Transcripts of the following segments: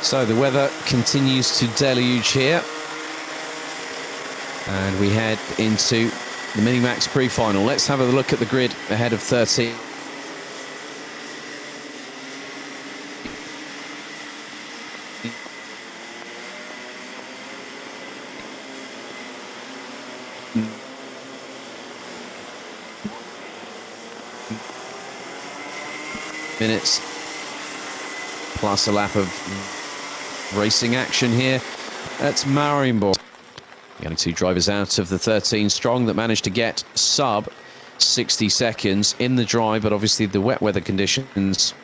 So the weather continues to deluge here. And we head into the Minimax pre-final. Let's have a look at the grid ahead of 13. Minutes plus a lap of racing action here at Mariembourg. The only two drivers out of the 13 strong that managed to get sub 60 seconds in the dry, but obviously the wet weather conditions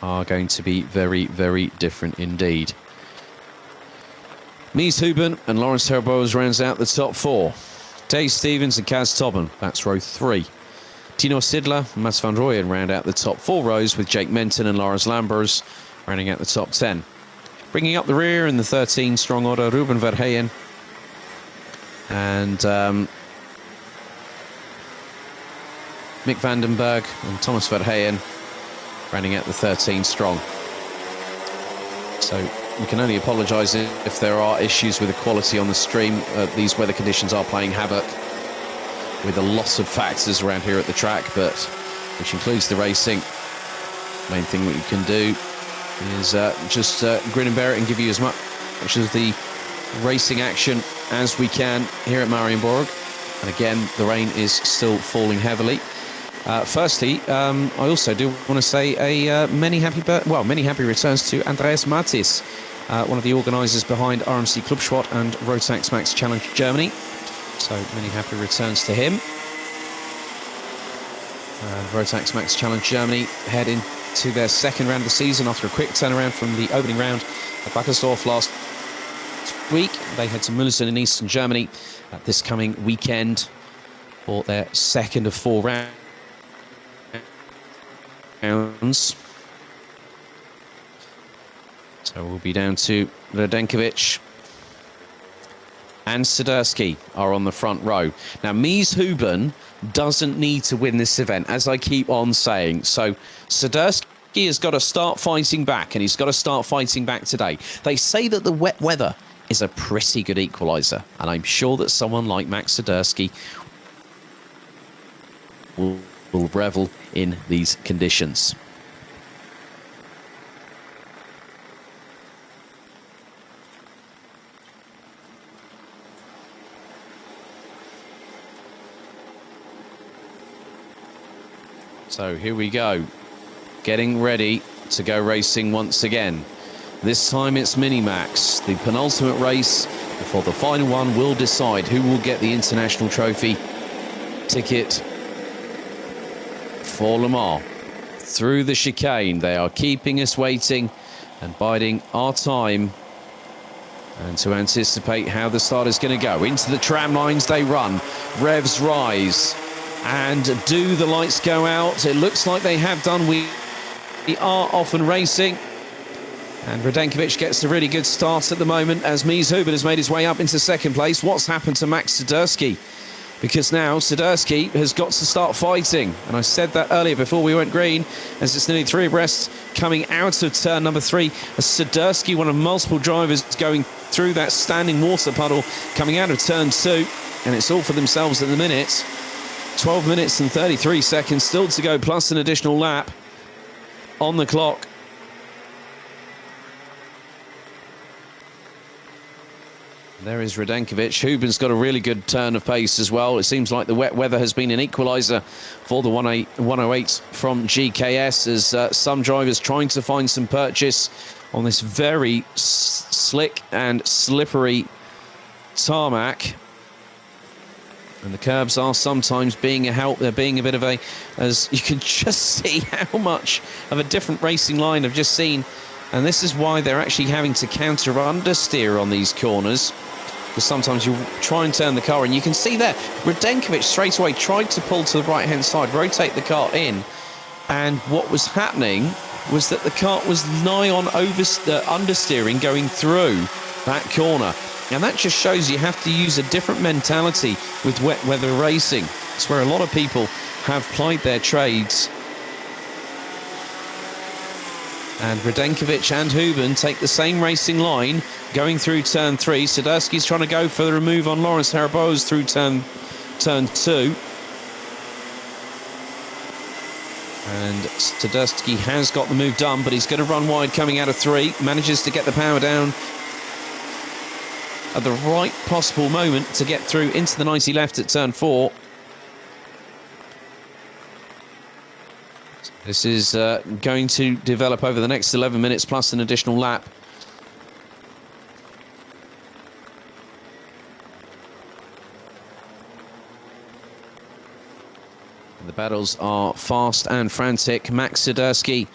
are going to be very, very different indeed. Mies Huben and Laurens Herboz rounds out the top four. Dave Stevens and Kaz Tobben, that's row 3. Tino Sidler and Mats van Rooyen round out the top 4 rows, with Jake Menton and Lars Lambers rounding out the top 10. Bringing up the rear in the 13 strong order, Ruben Verheyen and Mick Vandenberg and Thomas Verheyen rounding out the 13 strong. So we can only apologise if there are issues with the quality on the stream. These weather conditions are playing havoc with a lot of factors around here at the track, but which includes the racing. Main thing what you can do is just grin and bear it and give you as much of the racing action as we can here at Mariembourg. And again, the rain is still falling heavily. Firstly, I also do want to say a many happy returns to Andreas Matis, one of the organisers behind RMC Clubsport and Rotax Max Challenge Germany. So many happy returns to him. Rotax Max Challenge Germany head into their second round of the season after a quick turnaround from the opening round at Wackersdorf last week. They head to Mülheim in eastern Germany this coming weekend for their second of 4 rounds. So we'll be down to Radenkovic and Swiderski are on the front row. Now, Mies Huben doesn't need to win this event, as I keep on saying. So Swiderski has got to start fighting back, and he's got to start fighting back today. They say that the wet weather is a pretty good equaliser, and I'm sure that someone like Max Swiderski will revel in these conditions. So here we go, getting ready to go racing once again. This time it's Minimax, the penultimate race before the final one will decide who will get the international trophy ticket for Le Mans. Through the chicane, they are keeping us waiting and biding our time and to anticipate how the start is going to go. Into the tram lines they run, revs rise. And do the lights go out? It looks like they have done. We are off and racing. And Radenkovic gets a really good start at the moment as Mies Huben has made his way up into second place. What's happened to Max Swiderski? Because now Swiderski has got to start fighting. And I said that earlier before we went green, as it's nearly 3 abreast coming out of turn number 3. As Swiderski, one of multiple drivers going through that standing water puddle, coming out of turn 2. And it's all for themselves at the minute. 12 minutes and 33 seconds still to go, plus an additional lap on the clock. There is Radenkovic. Huben's got a really good turn of pace as well. It seems like the wet weather has been an equaliser for the 108 from GKS, as some drivers trying to find some purchase on this very slick and slippery tarmac. And the curbs are sometimes being a help. They're being a bit of a, as you can just see how much of a different racing line I've just seen. And this is why they're actually having to counter understeer on these corners. Because sometimes you try and turn the car, and you can see there, Radenkovic straight away tried to pull to the right-hand side, rotate the car in. And what was happening was that the car was nigh on understeering going through that corner. And that just shows you have to use a different mentality with wet weather racing. It's where a lot of people have plied their trades. And Radenkovic and Huben take the same racing line going through turn 3. Sadurski's trying to go for the remove on Lawrence Haraboz through turn 2. And Sadurski has got the move done, but he's going to run wide coming out of 3. Manages to get the power down at the right possible moment to get through into the 90 left at turn 4. This is going to develop over the next 11 minutes plus an additional lap. The battles are fast and frantic. Max Sadurski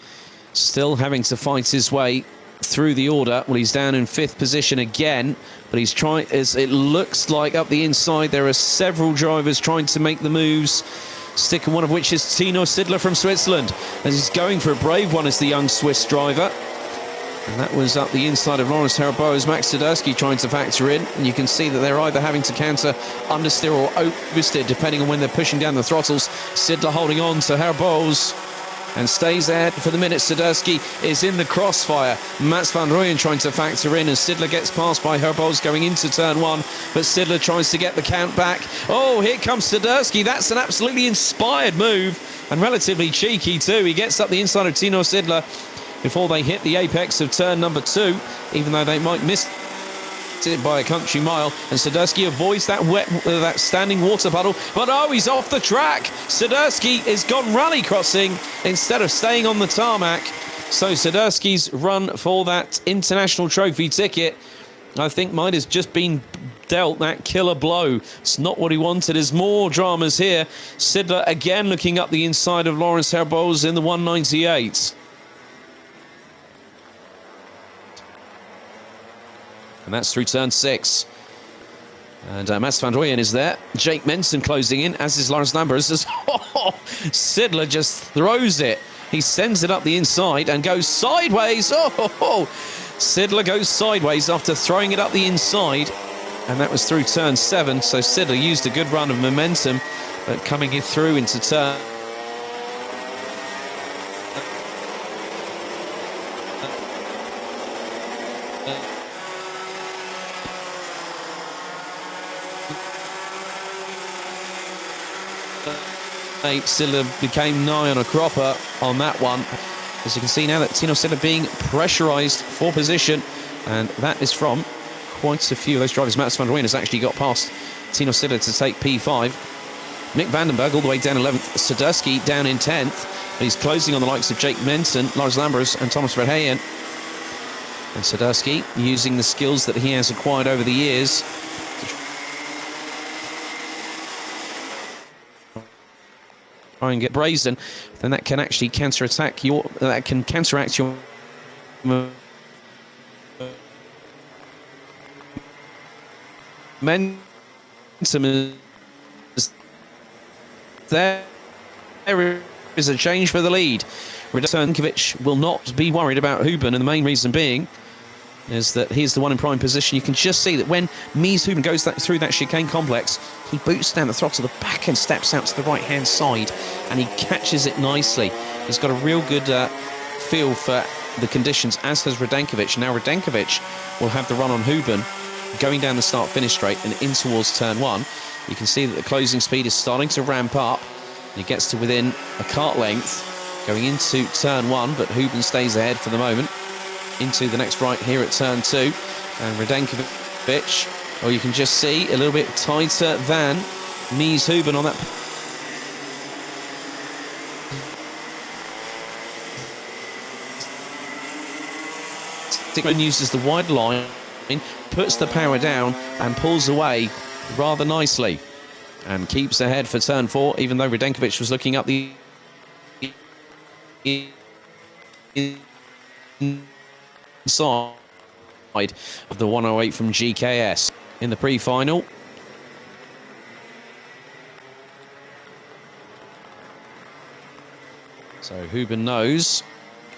still having to fight his way through the order. Well, he's down in 5th position again, but he's trying, as it looks like up the inside, there are several drivers trying to make the moves. Stick, one of which is Tino Sidler from Switzerland, as he's going for a brave one as the young Swiss driver. And that was up the inside of Lawrence Haraboz. Max Sadurski trying to factor in, and you can see that they're either having to counter, understeer or oversteer depending on when they're pushing down the throttles. Sidler holding on to Haraboz and stays ahead for the minute. Sadurski is in the crossfire. Mats van Rooyen trying to factor in as Sidler gets passed by Haraboz going into turn 1, but Sidler tries to get the count back. Oh, here comes Sadurski. That's an absolutely inspired move and relatively cheeky too. He gets up the inside of Tino Sidler before they hit the apex of turn number 2, even though they might miss it by a country mile, and Sadurski avoids that that standing water puddle, but oh, he's off the track. Sadurski has gone rally crossing instead of staying on the tarmac. So Sadurski's run for that international trophy ticket, I think, might have just been dealt that killer blow. It's not what he wanted. There's more dramas here. Sidler again looking up the inside of Lawrence Haraboz in the 198. And that's through turn 6. And Mats van Rooyen is there. Jake Menson closing in, as is Lawrence Lambers. Sidler just throws it. He sends it up the inside and goes sideways. Sidler goes sideways after throwing it up the inside. And that was through turn 7. So Sidler used a good run of momentum, but coming through into turn 8, Sidler became nigh on a cropper on that one. As you can see now that Tino Sidler being pressurised for position, and that is from quite a few of those drivers. Mats van Rooyen has actually got past Tino Sidler to take P5. Mick Vandenberg all the way down 11th. Sadurski down in 10th. But he's closing on the likes of Jake Menson, Lars Lambers and Thomas Verheyen. And Sadurski using the skills that he has acquired over the years try and get brazen, then that can actually counteract your momentum. There is a change for the lead. Radenkovic will not be worried about Huben, and the main reason being is that he's the one in prime position. You can just see that when Mies Huben goes through that chicane complex, he boots down the throttle, the back end steps out to the right-hand side, and he catches it nicely. He's got a real good feel for the conditions, as has Radenkovic. Now Radenkovic will have the run on Huben, going down the start-finish straight and in towards turn 1. You can see that the closing speed is starting to ramp up. He gets to within a kart length going into turn 1, but Huben stays ahead for the moment. Into the next right here at turn 2, and Radenkovic, you can just see a little bit tighter than Mies Huben on that. Stickman uses the wide line, puts the power down and pulls away rather nicely and keeps ahead for turn 4, even though Radenkovic was looking up the side of the 108 from GKS in the pre-final. So Huben knows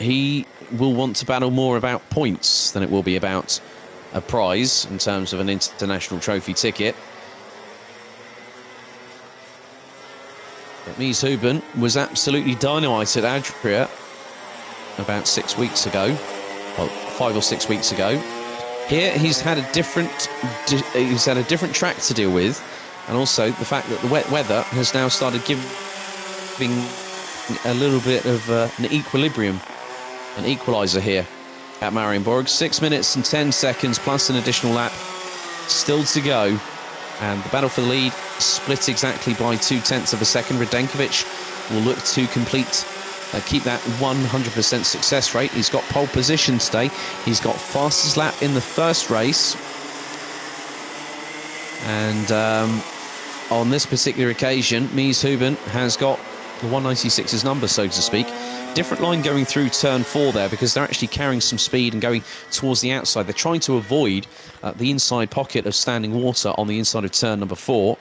he will want to battle more about points than it will be about a prize in terms of an international trophy ticket. But Mies Huben was absolutely dynamite at Adria about 6 weeks ago, well, 5 or 6 weeks ago. Here he's had a different track to deal with, and also the fact that the wet weather has now started giving a little bit of an equilibrium, an equaliser here at Mariembourg. 6 minutes and 10 seconds plus an additional lap still to go, and the battle for the lead split exactly by 0.2 of a second. Radenkovic will look to keep that 100% success rate. He's got pole position today. He's got fastest lap in the first race, and on this particular occasion, Mies Houben has got the 196's number, so to speak. Different line going through turn 4 there, because they're actually carrying some speed and going towards the outside. They're trying to avoid the inside pocket of standing water on the inside of turn number 4.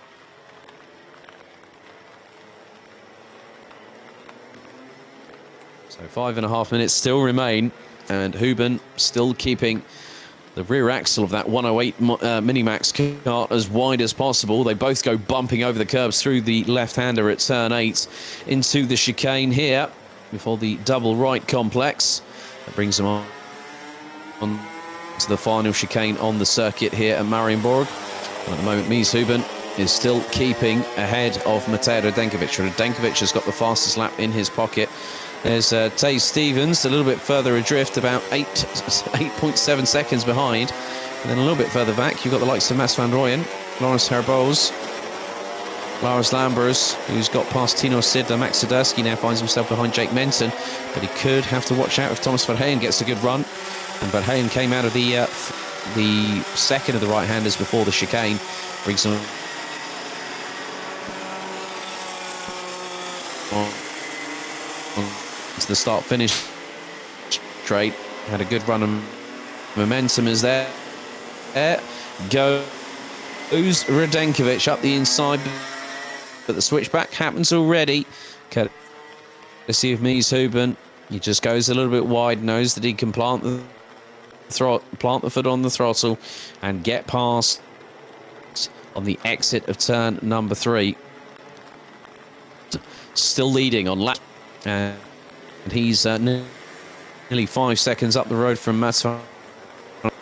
So 5.5 minutes still remain, and Houben still keeping the rear axle of that 108 Minimax kart as wide as possible. They both go bumping over the curbs through the left-hander at turn 8 into the chicane here before the double right complex. That brings them on to the final chicane on the circuit here at Mariembourg. At the moment, Mies Houben is still keeping ahead of Matej Radenkovic. Radenkovic has got the fastest lap in his pocket. There's Tay Stevens a little bit further adrift, about 8.7 seconds behind. And then a little bit further back, you've got the likes of Mats van Rooyen, Laurens Herboz, Lars Lambers, who's got past Tino Sidler. Max Swiderski now finds himself behind Jake Menton, but he could have to watch out if Thomas Verheyen gets a good run. And Verheyen came out of the second of the right-handers before the chicane, brings him to the start-finish straight. Had a good run and momentum is there. Goes Radenkovic up the inside, but the switchback happens already. Courtesy of Mies Houben. He just goes a little bit wide, knows that he can plant the foot on the throttle and get past on the exit of turn number 3. Still leading on lap, and he's nearly 5 seconds up the road from Mats van Rooyen.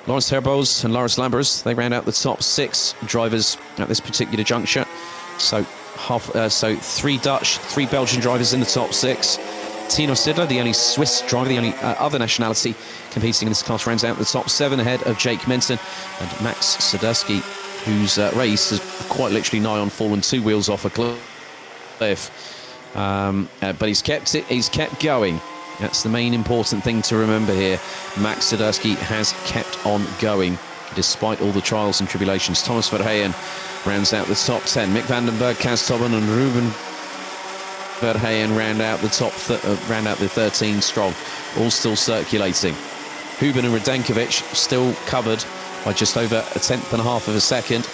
Laurens Herboz and Lars Lambers, they round out the top 6 drivers at this particular juncture. So 3 Dutch, 3 Belgian drivers in the top 6. Tino Sidler, the only Swiss driver, the only other nationality competing in this class, rounds out the top 7 ahead of Jake Menton and Max Swiderski, whose race has quite literally nigh on fallen 2 wheels off a cliff. But he's kept going. That's the main important thing to remember here. Max Swiderski has kept on going despite all the trials and tribulations. Thomas Verheyen rounds out the top 10. Mick van den Berg, Kaz Tobben and Ruben Verheyen round out the 13 strong, all still circulating. Houben and Radenkovic still covered by just over 1/10.5 of a second.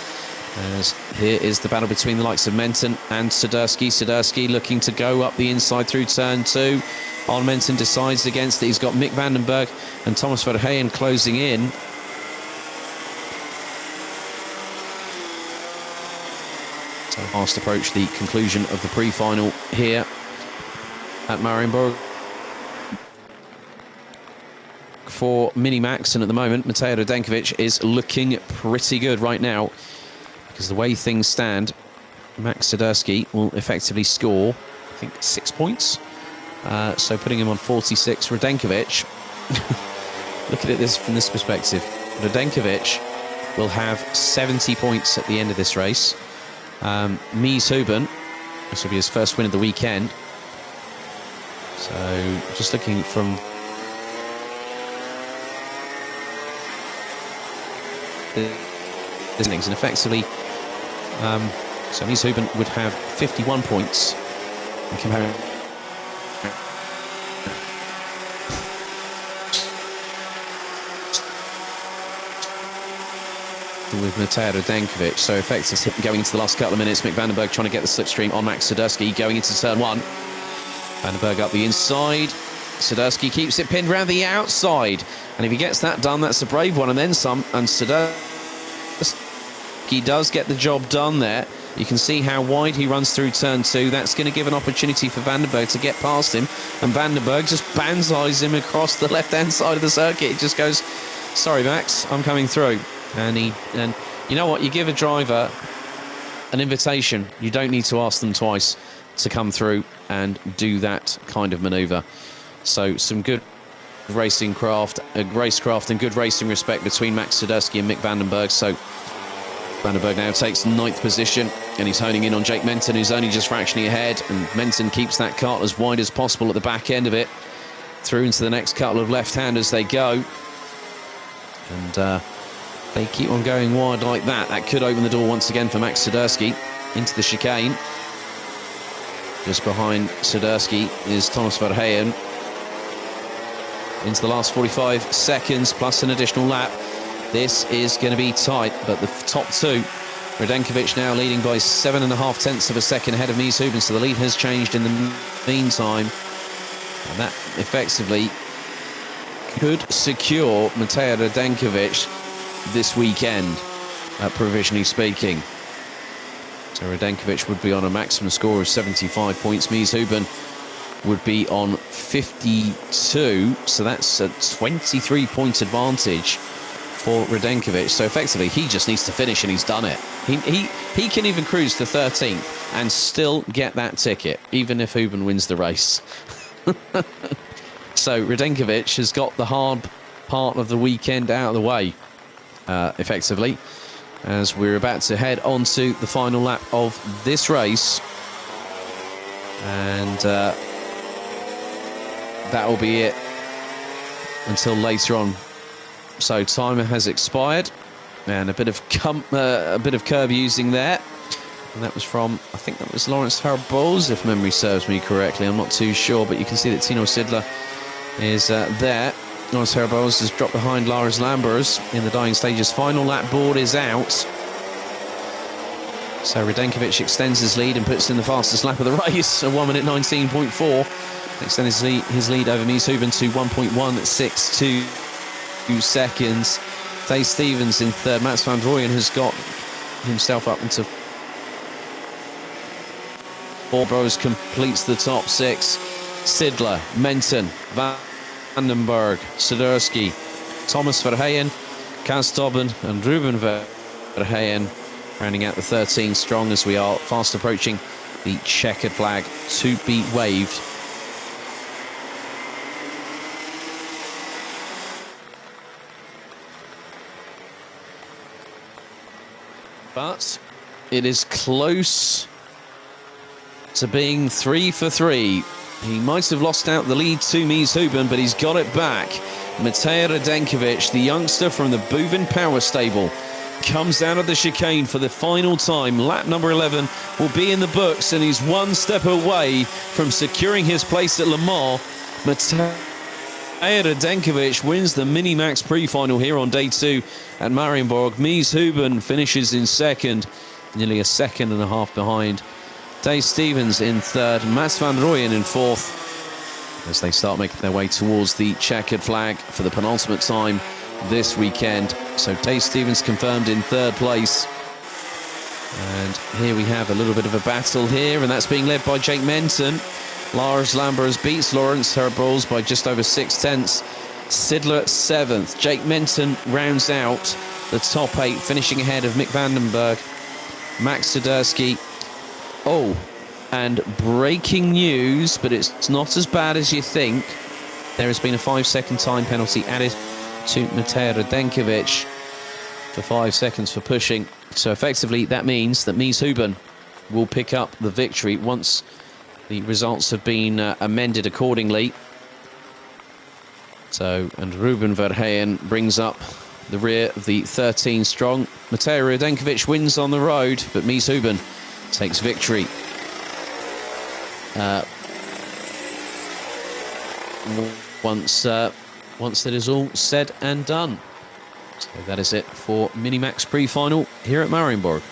As here is the battle between the likes of Menton and Swiderski. Swiderski looking to go up the inside through turn 2. On Menton decides against it. He's got Mick van den Berg and Thomas Verheyen closing in. So fast approach the conclusion of the pre-final here at Mariembourg for Minimax, and at the moment Matej Radenkovic is looking pretty good right now, because the way things stand, Max Swiderski will effectively score, I think, 6 points. So putting him on 46. Radenkovic, look at it from this perspective. Radenkovic will have 70 points at the end of this race. Mies Houben, this will be his first win of the weekend. So just looking from this innings, and effectively, so Mies Houben would have 51 points in comparison with Matej Radenkovic. So effectively going into the last couple of minutes, Mick van den Berg trying to get the slipstream on Max Swiderski going into turn 1. Van den Berg up the inside. Swiderski keeps it pinned round the outside, and if he gets that done, that's a brave one, and then some. And Swiderski does get the job done there, You can see how wide he runs through turn 2. That's going to give an opportunity for Vandenberg to get past him. And Vandenberg just banzais him across the left-hand side of the circuit. It just goes, sorry, Max, I'm coming through. And you know what? You give a driver an invitation. You don't need to ask them twice to come through and do that kind of manoeuvre. So some good racecraft and good racing respect between Max Swiderski and Mick Vandenberg. So Vandenberg now takes 9th position, and he's honing in on Jake Menton, who's only just fractionally ahead, and Menton keeps that cart as wide as possible at the back end of it, through into the next couple of left-handers they go. And they keep on going wide like that. That could open the door once again for Max Swiderski into the chicane. Just behind Swiderski is Thomas Verheyen. Into the last 45 seconds, plus an additional lap. This is going to be tight, but the top two, Radenkovic now leading by 7.5 tenths of a second ahead of Mies Hooben, so the lead has changed in the meantime. And that effectively could secure Matej Radenkovic this weekend, provisionally speaking. So Radenkovic would be on a maximum score of 75 points. Mies Hooben would be on 52, so that's a 23-point advantage for Radenkovic. So effectively, he just needs to finish, and he's done it. He can even cruise to 13th and still get that ticket, even if Hooben wins the race. So Radenkovic has got the hard part of the weekend out of the way, effectively, as we're about to head on to the final lap of this race. And that will be it until later on. So timer has expired, and a bit of curb using there, and that was from, I think that was Lawrence Herboz, if memory serves me correctly. I'm not too sure, but you can see that Tino Sidler is there. Lawrence Herboz has dropped behind Lars Lambers in the dying stages. Final lap board is out. So Radenkovic extends his lead and puts in the fastest lap of the race, a 1 minute 19.4. Extends his lead over Mies Hooben to 1.162 seconds. Dave Stevens in third. Mats van Rooyen has got himself up into four. Bros completes the top 6. Sidler, Menton, Vandenberg, Swiderski, Thomas Verheyen, Kaz Tobben and Ruben Verheyen rounding out the 13 strong, as we are fast approaching the checkered flag to be waved. But it is close to being 3 for 3. He might have lost out the lead to Mies Hooben, but he's got it back. Matej Radenkovic, the youngster from the Bouvin Power Stable, comes out of the chicane for the final time. Lap number 11 will be in the books, and he's one step away from securing his place at Le Mans. Matej Radenkovic wins the Minimax pre-final here on day 2 at Mariembourg. Mies Hooben finishes in second, nearly a second and a half behind Dave Stevens in third, Mats van Rooyen in fourth, as they start making their way towards the checkered flag for the penultimate time this weekend. So Dave Stevens confirmed in third place. And here we have a little bit of a battle here, and that's being led by Jake Menton. Lars Lambers beats Lawrence Herboz by just over 6 tenths. Sidler 7th. Jake Menton rounds out the top 8, finishing ahead of Mick Vandenberg, Max Swiderski. Oh, and breaking news, but it's not as bad as you think. There has been a 5-second time penalty added to Matej Radenkovic for 5 seconds for pushing. So effectively, that means that Mies Hooben will pick up the victory once the results have been amended accordingly. So, and Ruben Verheyen brings up the rear of the 13 strong. Matej Radenkovic wins on the road, but Mies Hooben takes victory. Once that is all said and done. So that is it for Minimax pre-final here at Mariembourg.